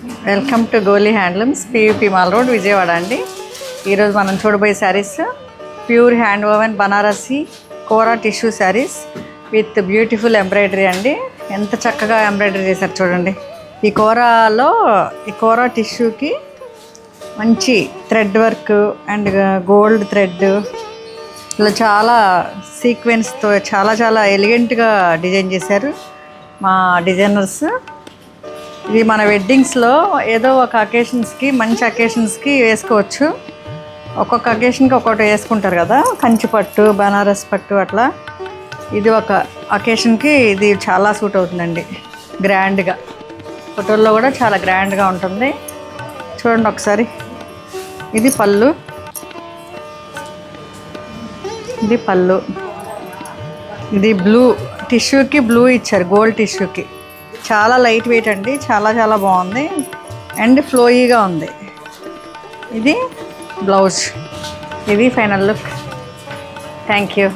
Welcome to Goli handlooms, PVP mall road, Vijayawada అండి. ఈరోజు మనం చూడబోయే saris pure hand woven Banarasi kora tissue saris with beautiful embroidery అండి. ఎంత చక్కగా ఎంబ్రాయిడరీ చేశారు చూడండి. ఈ కోరా టిష్యూకి మంచి thread work and gold thread ఇలా చాలా సీక్వెన్స్తో చాలా ఎలిగెంట్గా డిజైన్ చేశారు మా డిజైనర్స్. ఇది మన వెడ్డింగ్స్లో ఏదో ఒక అకేషన్స్కి, మంచి అకేషన్స్కి వేసుకోవచ్చు. ఒక్కొక్క అకేషన్కి ఒక్కొక్కటి వేసుకుంటారు కదా, కంచి పట్టు, బనారస్ పట్టు అట్లా. ఇది ఒక అకేషన్కి ఇది చాలా సూట్ అవుతుందండి. గ్రాండ్గా ఫోటోల్లో కూడా చాలా గ్రాండ్గా ఉంటుంది. చూడండి ఒకసారి. ఇది పళ్ళు, ఇది బ్లూ టిష్యూకి బ్లూ ఇచ్చారు, గోల్డ్ టిష్యూకి. చాలా లైట్ వెయిట్ అండి, చాలా బాగుంది అండ్ ఫ్లోయీగా ఉంది. ఇది బ్లౌజ్. ఇది ఫైనల్ లుక్. Thank you.